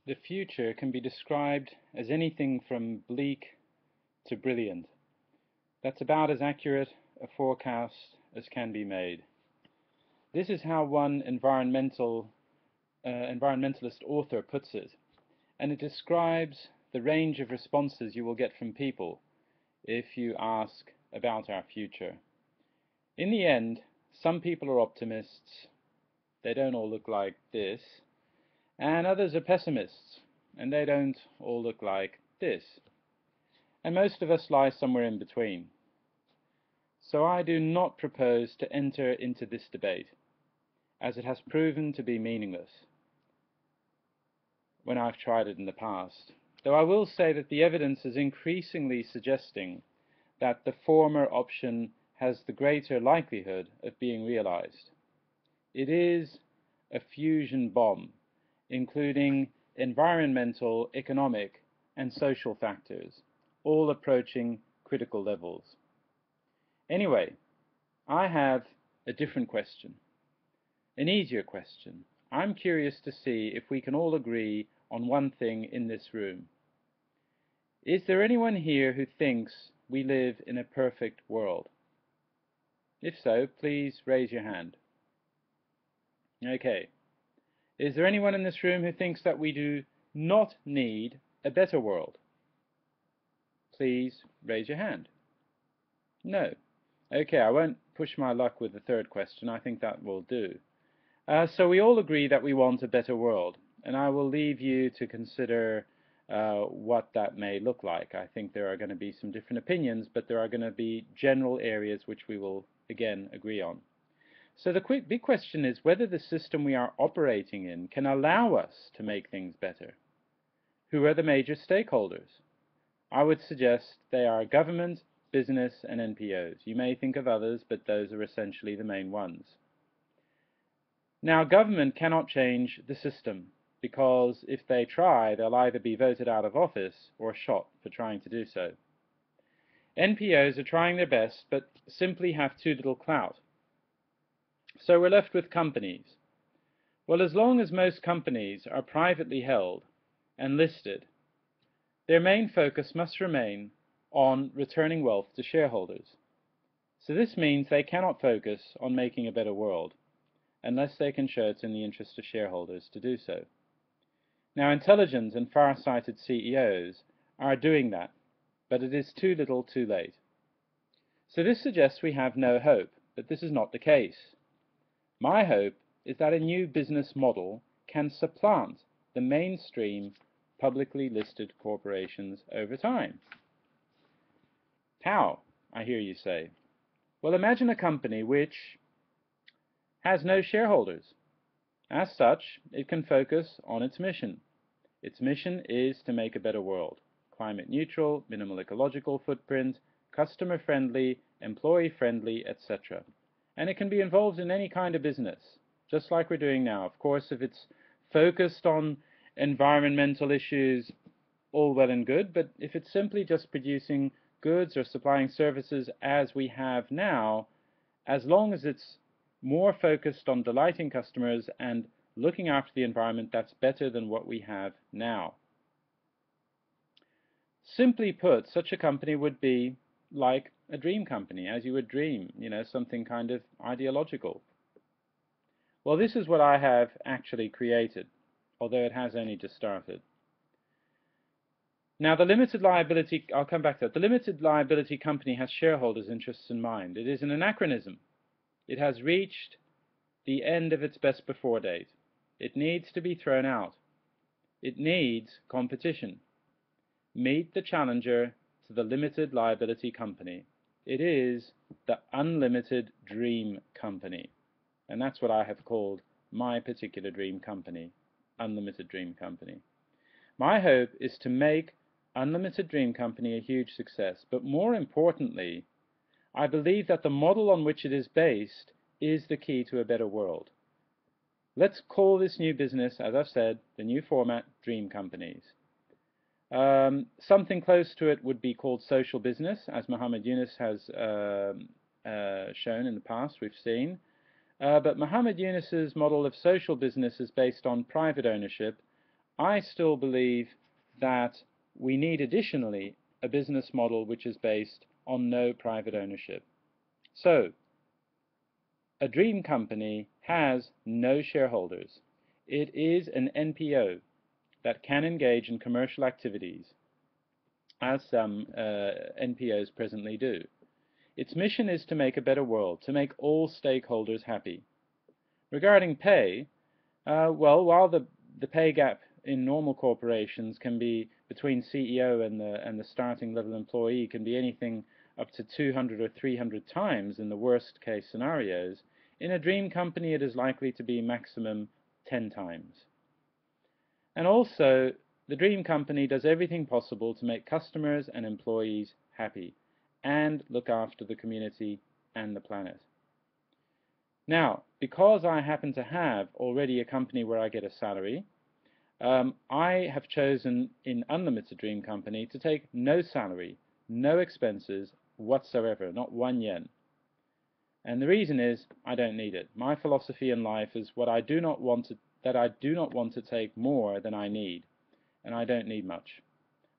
The future can be described as anything from bleak to brilliant. That's about as accurate a forecast as can be made. This is how one environmentalist author puts it, and it describes the range of responses you will get from people if you ask about our future. In the end, some people are optimists, they don't all look like this, and others are pessimists, and they don't all look like this. And most of us lie somewhere in between. So I do not propose to enter into this debate, as it has proven to be meaningless when I've tried it in the past, though I will say that the evidence is increasingly suggesting that the former option has the greater likelihood of being realized. It is a fusion bomb, including environmental, economic, and social factors, all approaching critical levels. Anyway, I have a different question, an easier question. I'm curious to see if we can all agree on one thing in this room. Is there anyone here who thinks we live in a perfect world? If so, please raise your hand. Okay. Is there anyone in this room who thinks that we do not need a better world? Please raise your hand. No. Okay, I won't push my luck with the third question. I think that will do. So we all agree that we want a better world, and I will leave you to consider what that may look like. I think there are going to be some different opinions, but there are going to be general areas which we will, again, agree on. So the big question is whether the system we are operating in can allow us to make things better. Who are the major stakeholders? I would suggest they are government, business, and NPOs. You may think of others, but those are essentially the main ones. Now, government cannot change the system, because if they try, they'll either be voted out of office or shot for trying to do so. NPOs are trying their best, but simply have too little clout. So we're left with companies. Well, as long as most companies are privately held and listed, their main focus must remain on returning wealth to shareholders. So this means they cannot focus on making a better world, unless they can show it's in the interest of shareholders to do so. Now, intelligent and far-sighted CEOs are doing that, but it is too little too late. So this suggests we have no hope, but this is not the case. My hope is that a new business model can supplant the mainstream publicly listed corporations over time. How, I hear you say? Well, imagine a company which has no shareholders. As such, it can focus on its mission. Its mission is to make a better world, climate neutral, minimal ecological footprint, customer friendly, employee friendly, etc. And it can be involved in any kind of business, just like we're doing now. Of course, if it's focused on environmental issues, all well and good, but if it's simply just producing goods or supplying services as we have now, as long as it's more focused on delighting customers and looking after the environment, that's better than what we have now. Simply put, such a company would be like a dream company, as you would dream, something kind of ideological. Well, this is what I have actually created, although it has only just started. Now, the limited liability, I'll come back to that. The limited liability company has shareholders' interests in mind. It is an anachronism. It has reached the end of its best before date. It needs to be thrown out. It needs competition. Meet the challenger to the limited liability company. It is the unlimited dream company. And that's what I have called my particular dream company, Unlimited Dream Company. My hope is to make Unlimited Dream Company a huge success, but more importantly, I believe that the model on which it is based is the key to a better world. Let's call this new business, as I've said, the new format, Dream Companies. Something close to it would be called social business, as Muhammad Yunus has shown in the past, we've seen. But Muhammad Yunus's model of social business is based on private ownership, I still believe that we need additionally a business model which is based on no private ownership. So, a dream company has no shareholders. It is an NPO that can engage in commercial activities, as some NPOs presently do. Its mission is to make a better world, to make all stakeholders happy. Regarding pay, well, while the pay gap in normal corporations can be between CEO and the starting level employee can be anything up to 200 or 300 times in the worst case scenarios, in a dream company it is likely to be maximum 10 times. And also, the dream company does everything possible to make customers and employees happy and look after the community and the planet. Now, because I happen to have already a company where I get a salary, I have chosen in Unlimited Dream Company to take no salary, no expenses whatsoever, not 1 yen. And the reason is I don't need it. My philosophy in life is that I do not want to take more than I need, and I don't need much.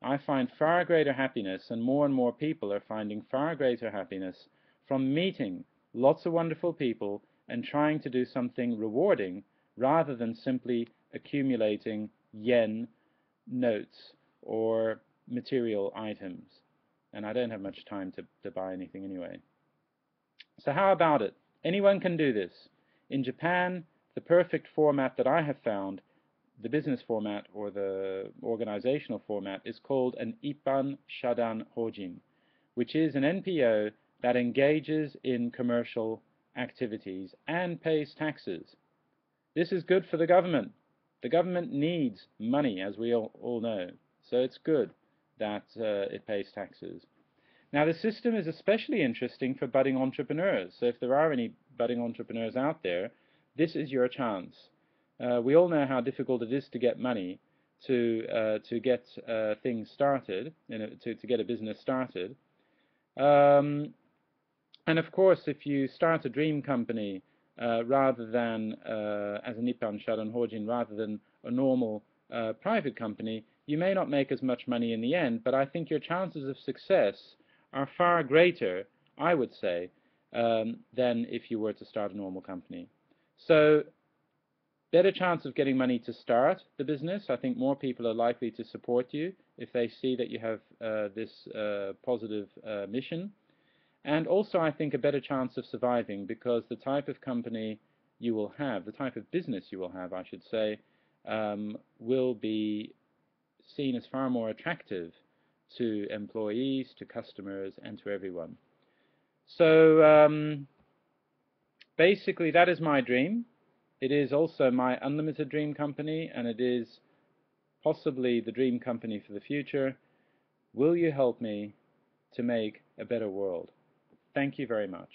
I find far greater happiness, and more people are finding far greater happiness from meeting lots of wonderful people and trying to do something rewarding rather than simply accumulating yen notes or material items. And I don't have much time to buy anything anyway. So how about it? Anyone can do this. In Japan, the perfect format that I have found, the business format or the organizational format, is called an Ippan Shadan Hojin, which is an NPO that engages in commercial activities and pays taxes. This is good for the government. The government needs money, as we all know, so it's good that it pays taxes. Now, the system is especially interesting for budding entrepreneurs, so if there are any budding entrepreneurs out there, this is your chance. We all know how difficult it is to get money to get things started, to get a business started. And of course, if you start a dream company rather than as a Nippan Shadan Hojin, rather than a normal private company, you may not make as much money in the end, but I think your chances of success are far greater, I would say, than if you were to start a normal company. So, better chance of getting money to start the business. I think more people are likely to support you if they see that you have this positive mission. And also, I think, a better chance of surviving, because the type of company you will have, the type of business you will have, I should say, will be seen as far more attractive to employees, to customers, and to everyone. So basically, that is my dream. It is also my unlimited dream company, and it is possibly the dream company for the future. Will you help me to make a better world? Thank you very much.